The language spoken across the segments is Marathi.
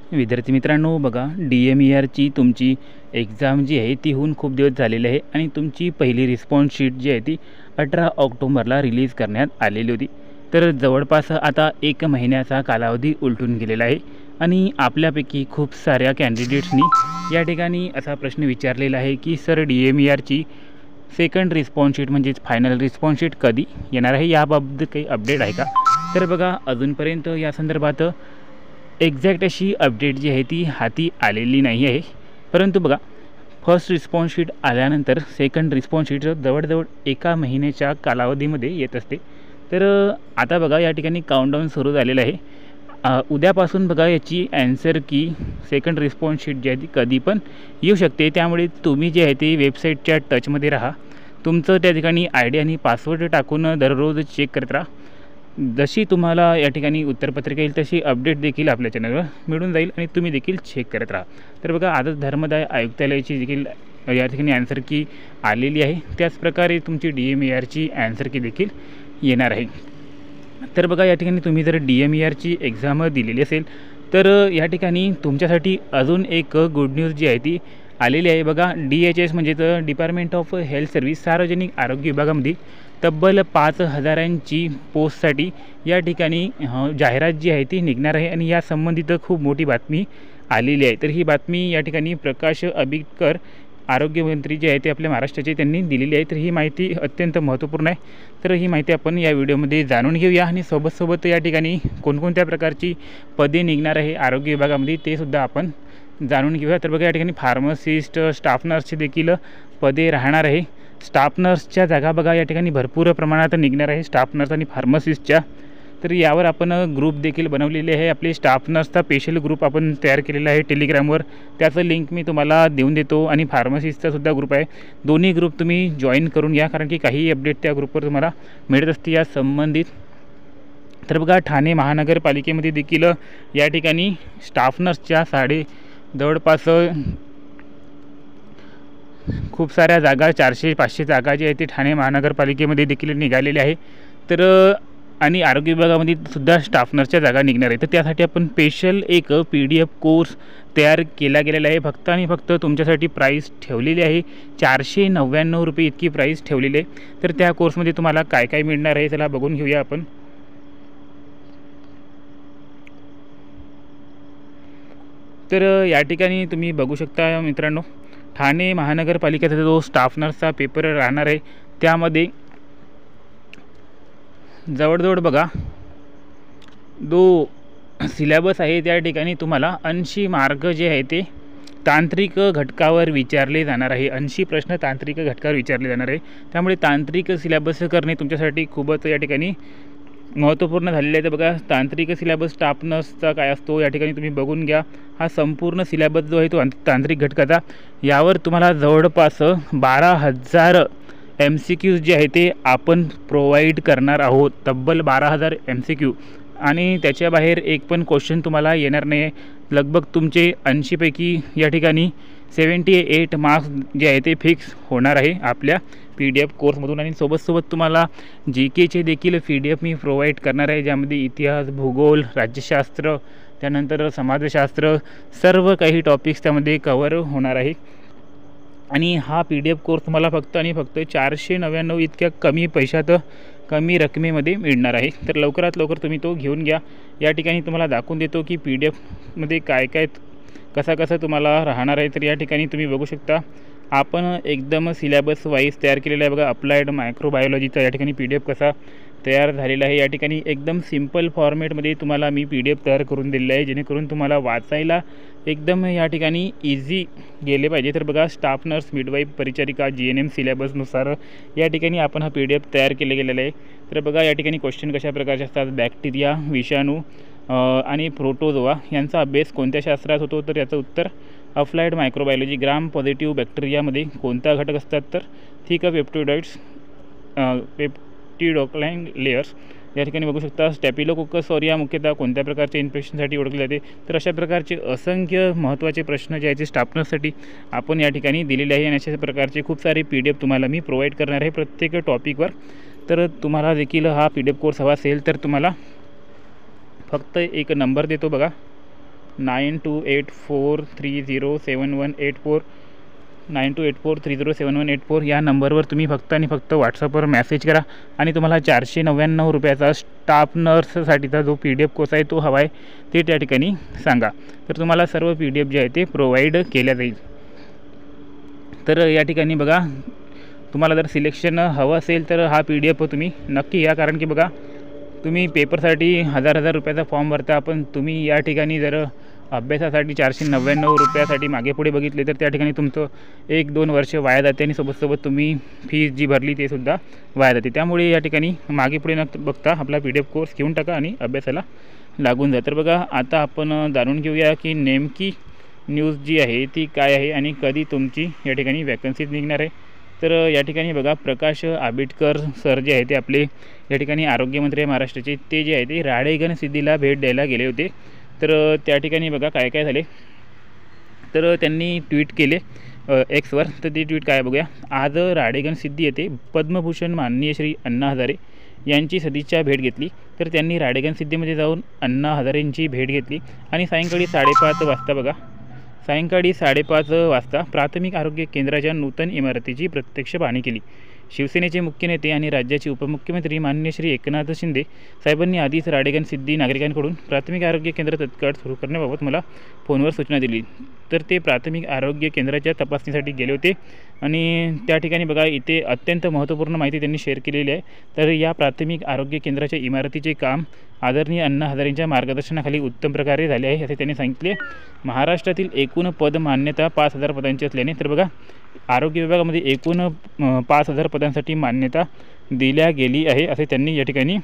विद्यार्थी मित्रांनो, बघा DMERची तुमची एक्झाम जी आहे ती होऊन खूप दिवस झालेले आहे आणि तुमची पहिली रिस्पॉन्स शीट जी आहे ती 18 ऑक्टोबरला रिलीज करण्यात आलेली होती। तर जवळपास आता 1 महिन्याचा कालावधी उलटून गेलेला आहे आणि आपल्यापैकी खूप साऱ्या कॅन्डिडेट्सनी या ठिकाणी असा प्रश्न विचारलेला आहे की सर DMERची सेकंड रिस्पॉन्स शीट म्हणजेच फायनल रिस्पॉन्स शीट कधी येणार आहे, याबाबत काही अपडेट आहे का? तर बघा, अजूनपर्यंत या संदर्भात एक्झॅक्ट अशी अपडेट जी आहे ती हाती आलेली नाही आहे। परंतु बघा, फर्स्ट रिस्पॉन्स शीट आल्यानंतर सेकंड रिस्पॉन्स शीट जवळजवळ 1 महिन्याच्या कालावधीमध्ये येत असते। तर आता बघा, या ठिकाणी काउंटडाऊन सुरू झालेलं आहे। उद्यापासून बघा याची ॲन्सर की सेकंड रिस्पॉन्स शीट जी आहे ती कधी पण येऊ शकते। त्यामुळे तुम्ही जे आहे ते वेबसाईटच्या टचमध्ये राहा, तुमचं त्या ठिकाणी ID आणि पासवर्ड टाकून दररोज चेक करत राहा। जशी तुम्हाला या ठिकाणी उत्तरपत्रिका येईल तशी अपडेट देखील आपल्या चॅनलवर मिळून जाईल आणि तुम्ही देखील चेक करत राहा। तर बघा, आजच धर्मदाय आयुक्तालयाची देखील या ठिकाणी ॲन्सर की आलेली आहे, त्याचप्रकारे तुमची DMERची ॲन्सर की देखील येणार आहे। तर बघा, या ठिकाणी तुम्ही जर DMERची एक्झाम दिलेली असेल तर या ठिकाणी तुमच्यासाठी अजून एक गुड न्यूज जी आहे ती आलेली आहे। बघा, DHS म्हणजेच डिपार्टमेंट ऑफ हेल्थ सर्व्हिस, सार्वजनिक आरोग्य विभागामध्ये तब्बल 5000ची पोस्टसाठी या ठिकाणी जाहिरात जी आहे ती निघणार आहे आणि या संबंधित खूप मोठी बातमी आलेली आहे। तर ही बातमी या ठिकाणी प्रकाश आंबेडकर आरोग्यमंत्री जे आहे ते आपल्या महाराष्ट्राचे त्यांनी दिलेली आहे। तर ही माहिती अत्यंत महत्त्वपूर्ण आहे। तर ही माहिती आपण या व्हिडिओमध्ये जाणून घेऊया आणि सोबत या ठिकाणी कोणकोणत्या प्रकारची पदे निघणार आहे आरोग्य विभागामध्ये ते सुद्धा आपण जाणून घेऊया। तर बघा, या ठिकाणी फार्मसिस्ट, स्टाफ नर्सचे देखील पदे राहणार आहे। स्टाफ नर्सच्या जागा बघा या ठिकाणी भरपूर प्रमाणात निघणार आहे, स्टाफ नर्स आणि फार्मसिस्टच्या। तर यावर आपण ग्रुप देखील बनवलेले आहे, आपले स्टाफ नर्सचा स्पेशल ग्रुप आपण तयार केलेला आहे टेलिग्रामवर, त्याचं लिंक मी तुम्हाला देऊन देतो आणि फार्मसिस्टचा सुद्धा ग्रुप आहे। दोन्ही ग्रुप तुम्ही जॉईन करून घ्या, कारण की काही अपडेट त्या ग्रुपवर तुम्हाला मिळत असते या संबंधित। तर बघा, ठाणे महानगरपालिकेमध्ये देखील या ठिकाणी स्टाफ नर्सच्या जवळपास खूप साऱ्या जागा, 400-500 जागा जी आहे ती ठाणे महानगरपालिकेमध्ये देखील निघालेली आहे। तर आणि आरोग्य विभागामध्ये सुद्धा स्टाफ नर्सच्या जागा निघणार आहे। तर त्यासाठी आपण स्पेशल एक PDF कोर्स तयार केला गेलेला आहे। फक्त आणि फक्त तुमच्यासाठी प्राईस ठेवलेली आहे 499 रुपये इतकी प्राईस ठेवलेली आहे। तर त्या कोर्समध्ये तुम्हाला काय काय मिळणार आहे चला बघून घेऊया आपण। तर या ठिकाणी तुम्ही बघू शकता मित्रांनो, ठाणे महानगरपालिकेचा जो स्टाफ नर्सचा पेपर राहणार आहे त्यामध्ये जवळजवळ बघा जो सिलेबस आहे त्या ठिकाणी तुम्हाला 80 मार्क जे आहे ते तांत्रिक घटकावर विचारले जाणार आहे। 80 प्रश्न तांत्रिक घटकावर विचारले जाणार आहे। त्यामुळे तांत्रिक सिलेबस करणे तुमच्यासाठी खूपच या ठिकाणी महत्त्वपूर्ण झालेलं आहे। तर बघा, तांत्रिक सिलेबस स्टाफ नर्सचा काय असतो या ठिकाणी तुम्ही बघून घ्या। हा संपूर्ण सिलेबस जो आहे तो तांत्रिक घटकाचा, यावर तुम्हाला जवळपास 12,000 MCQs जे आहे ते आपण प्रोव्हाइड करणार आहोत, तब्बल 12,000 MCQ। आणि त्याच्या बाहेर एक पण क्वेश्चन तुम्हाला येणार नाही आहे। लगभग तुमचे 80 पैकी या ठिकाणी 78 मार्क्स जे आहे ते फिक्स होणार आहे आपल्या PDF कोर्समधून। आणि सोबत तुम्हाला GKचे देखील PDF मी प्रोव्हाइड करणार आहे, ज्यामध्ये इतिहास, भूगोल, राज्यशास्त्र, त्यानंतर समाजशास्त्र, सर्व काही टॉपिक्स त्यामध्ये कव्हर होणार आहे। आणि हा PDF कोर्स तुम्हाला फक्त आणि फक्त 499 इतक्या कमी पैशात, कमी रकमेमध्ये मिळणार आहे। तर लवकरात लवकर तुम्ही तो घेऊन घ्या। या ठिकाणी तुम्हाला दाखवून देतो की PDFमध्ये काय काय कसा तुम्हाला राहणार आहे। तर या ठिकाणी तुम्ही बघू शकता, आपण एकदम सिलेबस वाईज तयार केलेला आहे। बघा, अप्लाइड मायक्रोबायोलॉजीचा या ठिकाणी PDF कसा तयार झालेला आहे। या ठिकाणी एकदम सिंपल फॉर्मॅटमध्ये तुम्हाला मी PDF तयार करून दिलेला आहे, जेणेकरून तुम्हाला वाचायला एकदम या ठिकाणी इझी गेले पाहिजे। तर बघा, स्टाफ नर्स, मिडवाईफ, परिचारिका, GNM सिलेबसनुसार या ठिकाणी आपण हा PDF तयार केला गेलेला आहे। तर बघा, या ठिकाणी क्वेश्चन कशा प्रकारचे असतात, बॅक्टेरिया, विषाणू आणि प्रोटोझोआ यांचा अभ्यास कोणत्या शास्त्रात होतो, तर याचं उत्तर अप्लाइड मायक्रोबायोलॉजी। ग्राम पॉझिटिव्ह बॅक्टेरियामध्ये कोणता घटक असतात, तर थिक पेप्टिडॉइड्स, पेप्टिडोक्लाइन लेयर्स। या ठिकाणी बघू शकता, स्टॅफिलोकोकस ऑरिया मुख्यतः कोणत्या प्रकारचे इन्फेक्शनसाठी ओळखले जाते। तर अशा प्रकारचे असंख्य महत्त्वाचे प्रश्न जे आहेत ते स्टाफ नर्ससाठी आपण या ठिकाणी दिलेले आहे आणि अशा प्रकारचे खूप सारे PDF तुम्हाला मी प्रोव्हाइड करणार आहे प्रत्येक टॉपिकवर। तर तुम्हाला देखील हा PDF कोर्स हवा असेल तर तुम्हाला फक्त एक नंबर देतो बघा, 9284307184 9284307184 या नंबरवर तुम्ही फक्त आणि फक्त व्हॉट्सअपवर मेसेज करा आणि तुम्हाला 499 रुपयाचा स्टाफ नर्ससाठीचा जो PDF कोर्स आहे तो हवा आहे ते त्या ठिकाणी सांगा, तर तुम्हाला सर्व PDF जे आहे ते प्रोव्हाइड केल्या जाईल। तर या ठिकाणी बघा, तुम्हाला जर सिलेक्शन हवं असेल तर हा PDF तुम्ही नक्की या, कारण की बघा तुम्ही पेपरसाठी 1000 रुपयाचा फॉर्म भरता, पण तुम्ही या ठिकाणी जर अभ्यासासाठी 499 रुपयासाठी मागे पुढे बघितले तर त्या ठिकाणी तुमचं 1-2 वर्ष वाया जाते आणि सोबत तुम्ही फीस जी भरली ते सुद्धा वाया जाते। त्यामुळे या ठिकाणी मागे पुढे न बघता आपला PDF कोर्स घेऊन टाका आणि अभ्यासाला लागून जा। तर बघा आता आपण जाणून घेऊया की नेमकी न्यूज जी आहे ती काय आहे आणि कधी तुमची या ठिकाणी वॅकन्सीज निघणार आहे। तर या ठिकाणी बघा, प्रकाश आंबेडकर सर जे आहे ते आपले या ठिकाणी आरोग्यमंत्री आहे महाराष्ट्राचे, ते जे आहे ते राळेगणसिद्धीला भेट द्यायला गेले होते। तर त्या ठिकाणी बघा काय काय झाले, तर त्यांनी ट्विट केले एक्सवर, तर ते ट्विट काय बघूया। आज राळेगणसिद्धी येथे पद्मभूषण माननीय श्री अण्णा हजारे यांची सदिच्छा भेट घेतली। तर त्यांनी राळेगणसिद्धीमध्ये जाऊन अण्णा हजारेंची भेट घेतली आणि सायंकाळी 5:30 वाजता बघा, सायंकाळी 5:30 वाजता प्राथमिक आरोग्य केंद्राच्या नूतन इमारतीची प्रत्यक्ष पाहणी केली। शिवसेनेचे मुख्य नेते आणि राज्याचे उपमुख्यमंत्री माननीय श्री एकनाथ शिंदे साहेबांनी आधीच राळेगणसिद्धी नागरिकांकडून प्राथमिक आरोग्य केंद्र तत्काळ सुरू करण्याबाबत मला फोनवर सूचना दिली। तर ते प्राथमिक आरोग्य केंद्राच्या तपासणीसाठी गेले होते आणि त्या ठिकाणी बघा इथे अत्यंत महत्त्वपूर्ण माहिती त्यांनी शेअर केलेली आहे। तर या प्राथमिक आरोग्य केंद्राच्या इमारतीचे काम आदरणीय अण्णा हजारेंच्या मार्गदर्शनाखाली उत्तम प्रकारे झाले आहे असे त्यांनी सांगितले। महाराष्ट्रातील एकूण पद मान्यता 5000 पदांची असल्याने तर बघा आरोग्य विभागामध्ये एकूण 5000 पदांसाठी मान्यता दिल्या गेली आहे असे त्यांनी या ठिकाणी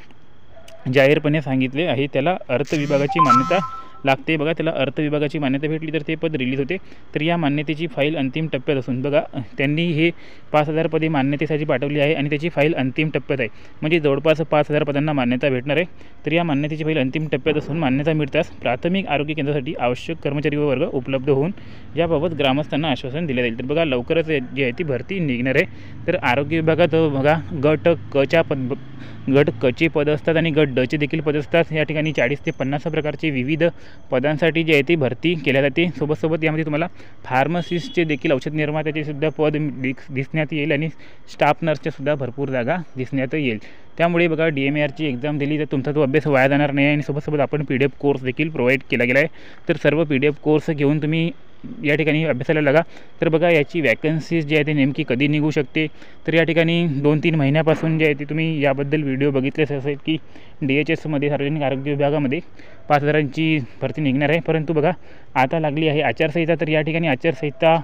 जाहीरपणे सांगितले आहे। त्याला अर्थ विभागाची मान्यता लागते बघा, त्याला अर्थ विभागाची मान्यता भेटली तर ते पद रिलीज होते। तर या मान्यतेची फाईल अंतिम टप्प्यात असून बघा त्यांनी हे 5000 पदे मान्यतेसाठी पाठवली आहे आणि त्याची फाईल अंतिम टप्प्यात आहे, म्हणजे जवळपास 5000 पदांना मान्यता भेटणार आहे। तर या मान्यतेची फाईल अंतिम टप्प्यात असून मान्यता मिळताच प्राथमिक आरोग्य केंद्रासाठी आवश्यक कर्मचारी व वर्ग उपलब्ध होऊन याबाबत ग्रामस्थांना आश्वासन दिले जाईल। तर बघा लवकरच जी आहे ती भरती निघणार आहे। तर आरोग्य विभागात बघा गट क चे पद असतात आणि गट ड चे देखील पद असतात। या ठिकाणी 40 ते 50 प्रकारचे विविध पदांसाठी जे आहे ती भरती केल्या जाते। सोबत यामध्ये तुम्हाला फार्मसिस्टचे देखील औषध निर्मात्याचे सुद्धा पद दिसण्यात येईल आणि स्टाफ नर्सच्या सुद्धा भरपूर जागा दिसण्यात येईल। त्यामुळे बघा DMARची एक्झाम दिली तर तुमचा तो अभ्यास वाया जाणार नाही आणि सोबत आपण PDF कोर्स देखील प्रोव्हाइड केला गेला आहे। तर सर्व PDF कोर्स घेऊन तुम्ही या ठिकाणी अभ्यासाला लागा। तर बघा याची वॅकन्सीज जी आहे ती नेमकी कधी निघू शकते, तर या ठिकाणी 2-3 महिन्यापासून जे आहे ते तुम्ही याबद्दल व्हिडिओ बघितलेच असेल की DHSमध्ये सार्वजनिक आरोग्य विभागामध्ये 5000ची भरती निघणार आहे। परंतु बघा आता लागली आहे आचारसंहिता, तर या ठिकाणी आचारसंहिता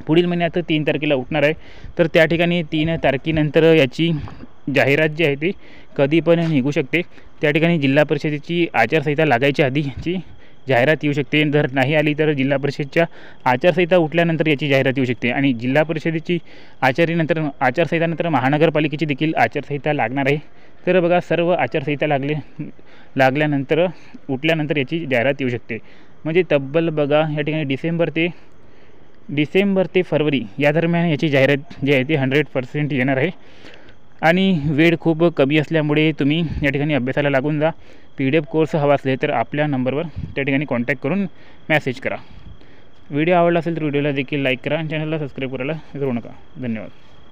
पुढील महिन्यात 3 तारखेला उठणार आहे। तर त्या ठिकाणी 3 तारखेनंतर याची जाहिरात जी आहे ती कधी पण निघू शकते। त्या ठिकाणी जिल्हा परिषदेची आचारसंहिता लागायच्या आधी याची जाहिरात येऊ शकते, जर नाही आली तर जिल्हा परिषदच्या आचारसंहिता उठल्यानंतर याची जाहिरात येऊ शकते आणि जिल्हा परिषदेची आचारसंहितानंतर महानगरपालिकेची देखील आचारसंहिता लागणार आहे। तर बघा सर्व आचारसंहिता लागल्यानंतर उठल्यानंतर याची जाहिरात येऊ शकते, म्हणजे तब्बल बघा या ठिकाणी डिसेंबर ते फरवरी या दरम्यान याची जाहिरात जी आहे ती 100% येणार आहे आणि वेळ खूप कमी असल्यामुळे तुम्ही या ठिकाणी अभ्यासाला लागून जा। PDF कोर्स हवा असले तर आपल्या नंबरवर त्या ठिकाणी कॉन्टॅक्ट करून मेसेज करा। व्हिडिओ आवडला असेल तर व्हिडिओला देखील लाईक करा आणि चॅनलला सबस्क्राईब करायला विसरू नका। धन्यवाद।